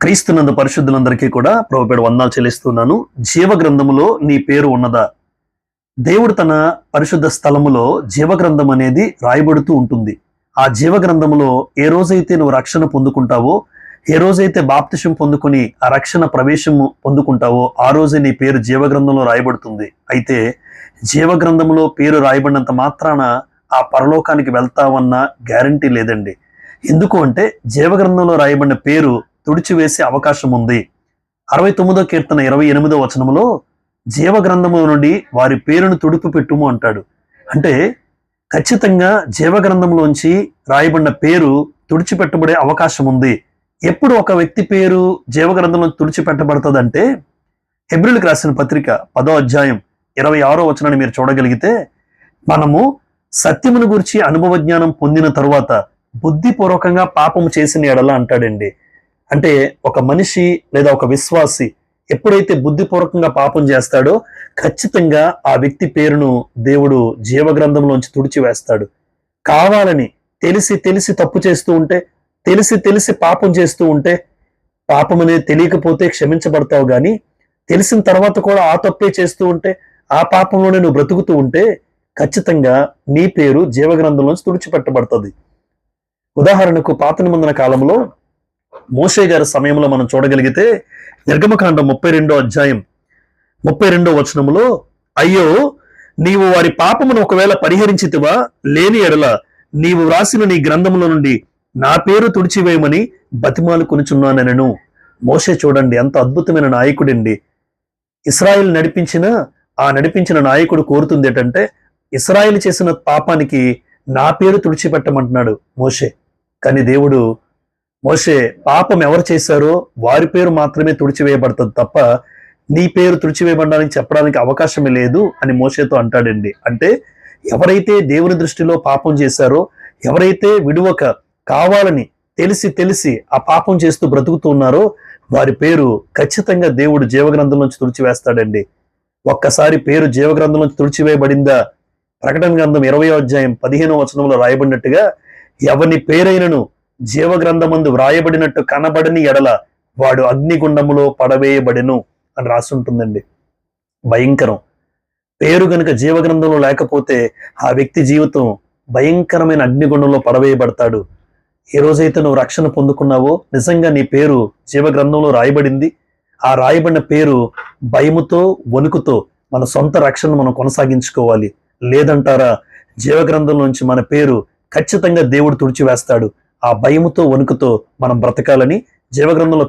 క్రీస్తునందు పరిశుద్ధులందరికీ కూడా ప్రభుపేట వందనాలు చెల్లిస్తున్నాను. జీవ గ్రంథములో నీ పేరు ఉన్నదా? దేవుడు తన పరిశుద్ధ స్థలములో జీవ గ్రంథం అనేది రాయబడుతూ ఉంటుంది. ఆ జీవ గ్రంథములో ఏ రోజైతే నువ్వు రక్షణ పొందుకుంటావో, ఏ రోజైతే బాప్తిసం పొందుకుని ఆ రక్షణ ప్రవేశము పొందుకుంటావో ఆ రోజే నీ పేరు జీవ గ్రంథంలో రాయబడుతుంది. అయితే జీవ గ్రంథంలో పేరు రాయబడినంత మాత్రాన ఆ పరలోకానికి వెళ్తావన్న గ్యారంటీ లేదండి. ఎందుకు అంటే జీవ గ్రంథంలో రాయబడిన పేరు తుడిచివేసే అవకాశం ఉంది. 69వ కీర్తన 28వ వచనములో జీవ గ్రంథము నుండి వారి పేరును తుడిపి పెట్టుము అంటాడు. అంటే ఖచ్చితంగా జీవ గ్రంథంలోంచి రాయబడిన పేరు తుడిచిపెట్టబడే అవకాశం ఉంది. ఎప్పుడు ఒక వ్యక్తి పేరు జీవ గ్రంథంలో తుడిచిపెట్టబడుతుందంటే, హెబ్రీయులకు రాసిన పత్రిక 10వ అధ్యాయం 26వ వచనాన్ని మీరు చూడగలిగితే, మనము సత్యమును గురించి అనుభవ జ్ఞానం పొందిన తరువాత బుద్ధిపూర్వకంగా పాపము చేసిన ఎడల అంటాడండి. అంటే ఒక మనిషి లేదా ఒక విశ్వాసి ఎప్పుడైతే బుద్ధిపూర్వకంగా పాపం చేస్తాడో ఖచ్చితంగా ఆ వ్యక్తి పేరును దేవుడు జీవ గ్రంథంలోంచి తుడిచివేస్తాడు. కావాలని తెలిసి తెలిసి తప్పు చేస్తూ ఉంటే, తెలిసి తెలిసి పాపం చేస్తూ ఉంటే, పాపం అనేది తెలియకపోతే క్షమించబడతావు, కానీ తెలిసిన తర్వాత కూడా ఆ తప్పే చేస్తూ ఉంటే, ఆ పాపంలోనే నువ్వు బ్రతుకుతూ ఉంటే ఖచ్చితంగా నీ పేరు జీవ గ్రంథంలోంచి తుడిచిపెట్టబడుతుంది. ఉదాహరణకు పాత నిబంధన కాలంలో మోషే గారి సమయంలో మనం చూడగలిగితే, నిర్గమకాండం 32వ అధ్యాయం 32వ వచనములో, అయ్యో నీవు వారి పాపమును ఒకవేళ పరిహరించితివా, లేని ఎడల నీవు వ్రాసిన నీ గ్రంథములో నుండి నా పేరు తుడిచివేయమని బతిమాలుకొనుచున్నానెనను. మోషే చూడండి ఎంత అద్భుతమైన నాయకుడండి. ఇశ్రాయేలు నడిపించిన నాయకుడు కోరుతుంది ఏంటంటే, ఇశ్రాయేలు చేసిన పాపానికి నా పేరు తుడిచిపెట్టమంటున్నాడు మోషే. కానీ దేవుడు, మోషే పాపం ఎవరు చేశారో వారి పేరు మాత్రమే తుడిచివేయబడుతుంది తప్ప నీ పేరు తుడిచివేయబడడానికి చెప్పడానికి అవకాశమే లేదు అని మోషేతో అంటాడండి. అంటే ఎవరైతే దేవుని దృష్టిలో పాపం చేశారో, ఎవరైతే విడువక కావాలని తెలిసి తెలిసి ఆ పాపం చేస్తూ బ్రతుకుతూ ఉన్నారో వారి పేరు ఖచ్చితంగా దేవుడు జీవగ్రంథం నుంచి తుడిచివేస్తాడండి. ఒక్కసారి పేరు జీవగ్రంథం నుంచి తుడిచివేయబడిందా, ప్రకటన గ్రంథం 20వ అధ్యాయం 15వ వచనంలో రాయబడినట్టుగా, ఎవని పేరైనను జీవగ్రంథమందు వ్రాయబడినట్టు కనబడని ఎడల వాడు అగ్నిగుండములో పడవేయబడెను అని రాసుంటుందండి. భయంకరం. పేరు గనుక జీవగ్రంథంలో లేకపోతే ఆ వ్యక్తి జీవితం భయంకరమైన అగ్నిగుండంలో పడవేయబడతాడు. ఏ రోజైతే నువ్వు రక్షణ పొందుకున్నావో, నిజంగా నీ పేరు జీవగ్రంథంలో రాయబడింది. ఆ రాయబడిన పేరు భయముతో వణుకుతో మన సొంత రక్షణను మనం కొనసాగించుకోవాలి. లేదంటారా, జీవగ్రంథంలోంచి మన పేరు ఖచ్చితంగా దేవుడు తుడిచివేస్తాడు. ఆ భయముతో వణుకుతో మనం బ్రతకాలని జీవగ్రంథంలో